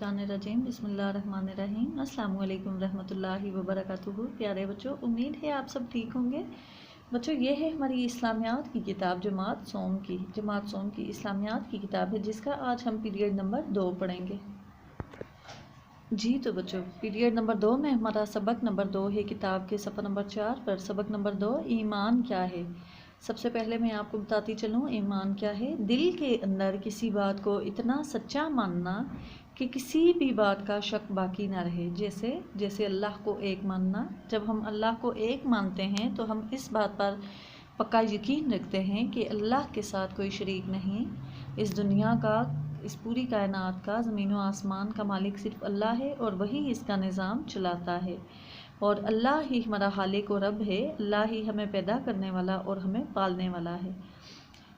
मिनशैतानिर्रजीम बिस्मिल्लाहिर्रहमानिर्रहीम अस्सलाम वालेकुम रहमतुल्लाहि व बरकातुहू। प्यारे बच्चों, उम्मीद है आप सब ठीक होंगे। बच्चों, ये है हमारी इस्लामियात की किताब जमात सोम की इस्लामियात की किताब है, जिसका आज हम पीरियड नंबर 2 पढ़ेंगे। जी तो बच्चों, पीरियड नंबर 2 में हमारा सबक नंबर 2 है किताब के सफ़ा नंबर 4 पर। सबक नंबर 2, ईमान क्या है। सबसे पहले मैं आपको बताती चलूँ ईमान क्या है। दिल के अंदर किसी बात को इतना सच्चा मानना कि किसी भी बात का शक बाकी ना रहे। जैसे अल्लाह को एक मानना। जब हम अल्लाह को एक मानते हैं तो हम इस बात पर पक्का यकीन रखते हैं कि अल्लाह के साथ कोई शरीक नहीं। इस दुनिया का, इस पूरी कायनात का, ज़मीन व आसमान का मालिक सिर्फ अल्लाह है और वही इसका निज़ाम चलाता है। और अल्लाह ही हमारा खालिक और रब है। अल्लाह ही हमें पैदा करने वाला और हमें पालने वाला है।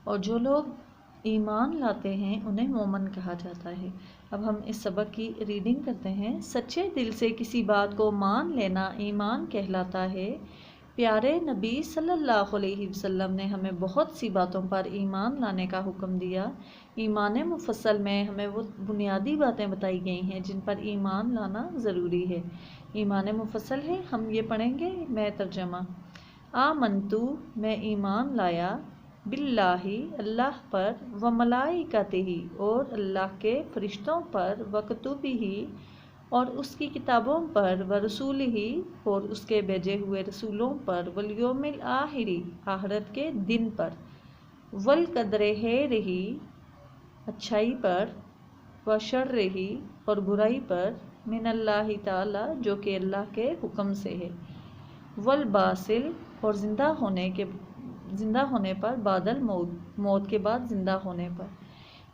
और जो लोग ईमान लाते हैं उन्हें मोमन कहा जाता है। अब हम इस सबक की रीडिंग करते हैं। सच्चे दिल से किसी बात को मान लेना ईमान कहलाता है। प्यारे नबी सल्लल्लाहु अलैहि वसल्लम ने हमें बहुत सी बातों पर ईमान लाने का हुक्म दिया। ईमान मुफस्सल में हमें वो बुनियादी बातें बताई गई हैं जिन पर ईमान लाना ज़रूरी है। ईमान मुफस्सल है, हम ये पढ़ेंगे। मैं तर्जमा। आमनतु, मैं ईमान लाया, बिल्लाही, अल्लाह पर, व मलाइकतिही, और अल्लाह के फरिश्तों पर, व कुतुबिही, और उसकी किताबों पर, व रसूलिही, और उसके भेजे हुए रसूलों पर, वल यौमिल आखिरी, आखिरत के दिन पर, वल कदरे रही, अच्छाई पर, व शर्रिही, और बुराई पर, मिनल्लाहि ताला, जो कि अल्लाह के हुक्म से है, वल बासिल, और ज़िंदा होने पर, बादल मौत के बाद ज़िंदा होने पर।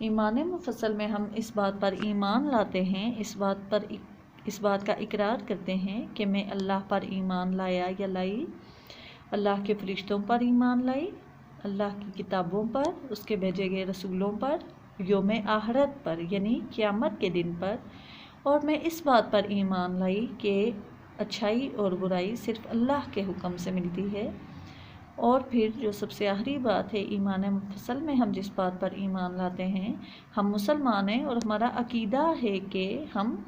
ईमान मुफस्सल में हम इस बात पर ईमान लाते हैं, इस बात का इकरार करते हैं कि मैं अल्लाह पर ईमान लाया या लाई, अल्लाह के फरिश्तों पर ईमान लाई, अल्लाह की किताबों पर, उसके भेजे गए रसूलों पर, यौम आखिरत पर यानी क़यामत के दिन पर। और मैं इस बात पर ईमान लाई कि अच्छाई और बुराई सिर्फ अल्लाह के हुक्म से मिलती है। और फिर जो सबसे आखिरी बात है, ईमान मुफस्सल में हम जिस बात पर ईमान लाते हैं, हम मुसलमान हैं और हमारा अकीदा है कि हम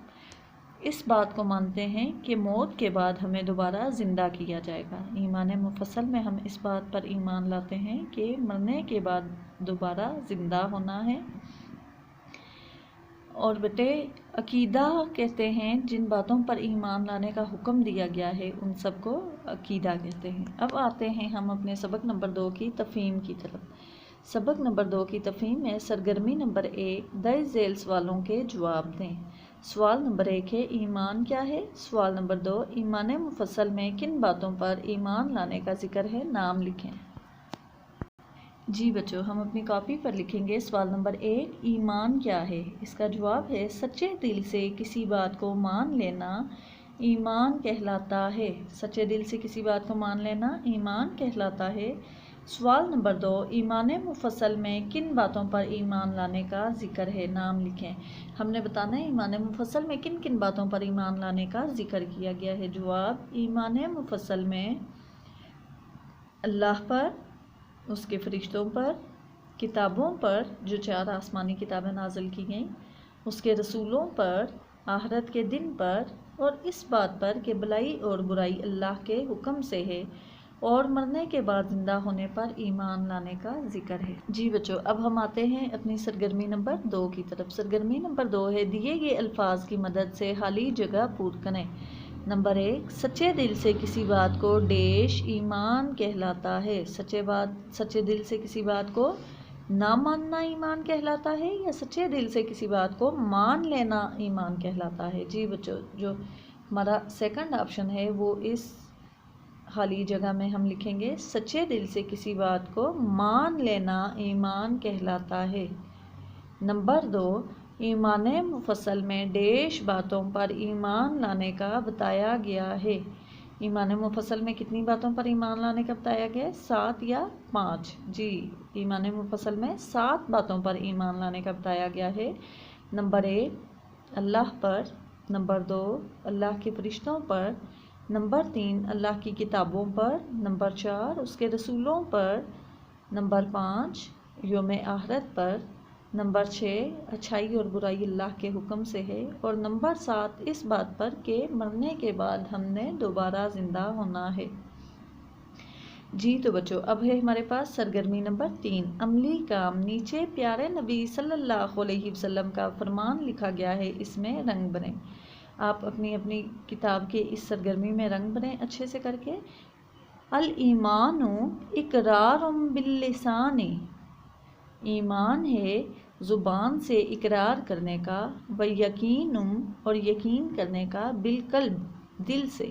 इस बात को मानते हैं कि मौत के बाद हमें दोबारा ज़िंदा किया जाएगा। ईमान मुफस्सल में हम इस बात पर ईमान लाते हैं कि मरने के बाद दोबारा ज़िंदा होना है। और बेटे, अकीदा कहते हैं जिन बातों पर ईमान लाने का हुक्म दिया गया है उन सब को अकीदा कहते हैं। अब आते हैं हम अपने सबक नंबर 2 की तफ़हीम की तरफ। सबक नंबर 2 की तफ़हीम में सरगर्मी नंबर 1, दर्ज झेल सवालों के जवाब दें। सवाल नंबर 1 है, ईमान क्या है। सवाल नंबर 2, ईमान मुफस्सल में किन बातों पर ईमान लाने का जिक्र है, नाम लिखें। जी बच्चों, हम अपनी कॉपी पर लिखेंगे। सवाल नंबर 1, ईमान क्या है। इसका जवाब है, सच्चे दिल से किसी बात को मान लेना ईमान कहलाता है। सच्चे दिल से किसी बात को मान लेना ईमान कहलाता है। सवाल नंबर 2, ईमान मुफस्सल में किन बातों पर ईमान लाने का जिक्र है, नाम लिखें। हमने बताना है ईमान मुफस्सल में किन किन बातों पर ईमान लाने का जिक्र किया गया है। जवाब, ईमान मुफस्सल में अल्लाह पर, उसके फरिश्तों पर, किताबों पर जो 4 आसमानी किताबें नाज़िल की गईं, उसके रसूलों पर, आखिरत के दिन पर, और इस बात पर कि भलाई और बुराई अल्लाह के हुक्म से है, और मरने के बाद ज़िंदा होने पर ईमान लाने का जिक्र है। जी बच्चों, अब हम आते हैं अपनी सरगर्मी नंबर 2 की तरफ। सरगर्मी नंबर 2 है, दिए गए अल्फाज की मदद से खाली जगह पूर करें। नंबर 1, सच्चे दिल से किसी बात को डैश ईमान कहलाता है। सच्चे दिल से किसी बात को ना मानना ईमान कहलाता है, या सच्चे दिल से किसी बात को मान लेना ईमान कहलाता है। जी बच्चों, जो हमारा सेकंड ऑप्शन है वो इस खाली जगह में हम लिखेंगे, सच्चे दिल से किसी बात को मान लेना ईमान कहलाता है। नंबर 2, ईमान मुफस्सल में डैश बातों पर ईमान लाने का बताया गया है। ईमान मुफस्सल में कितनी बातों पर ईमान लाने का बताया गया है, 7 या 5। जी, ईमान मुफस्सल में 7 बातों पर ईमान लाने का बताया गया है। नंबर 1, अल्लाह पर। नंबर 2, अल्लाह के फरिश्तों पर। नंबर 3, अल्लाह की किताबों पर। नंबर 4, उसके रसूलों पर। नंबर 5, यौम आखिरत पर। نمبر 6 اچھائی اور برائی اللہ کے حکم سے ہے، اور نمبر 7 اس بات پر کہ مرنے کے بعد ہم نے دوبارہ زندہ ہونا ہے۔ جی تو بچوں اب ہے ہمارے پاس سرگرمی نمبر 3 عملی کام۔ نیچے پیارے نبی صلی اللہ علیہ وسلم کا فرمان لکھا گیا ہے، اس میں رنگ بنیں۔ آپ اپنی اپنی کتاب کے اس سرگرمی میں رنگ بنیں اچھے سے کر کے۔ الایمان اقرار باللسان، ایمان ہے زبان سے اقرار کرنے کا، و یقین اور یقین کرنے کا، بالقلب دل سے۔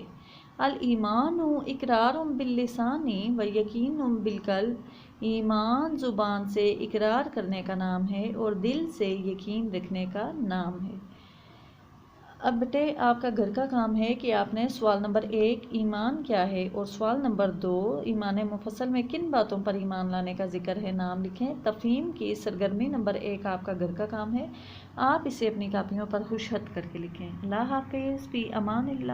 الایمان اقرار باللسان و یقین بالقلب، ایمان زبان سے اقرار کرنے کا نام ہے اور دل سے یقین رکھنے کا نام ہے۔ اب بیٹے آپ کا گھر کا کام ہے کہ آپ نے سوال نمبر 1 ایمان کیا ہے اور سوال نمبر 2 ایمان مفصل میں کن باتوں پر ایمان لانے کا ذکر ہے نام لکھیں۔ تفہیم کی سرگرمی نمبر 1 آپ کا گھر کا کام ہے، آپ اسے اپنی کاپیوں پر خوش خط کر کے لکھیں۔ اللہ حافظ، فی امان اللہ۔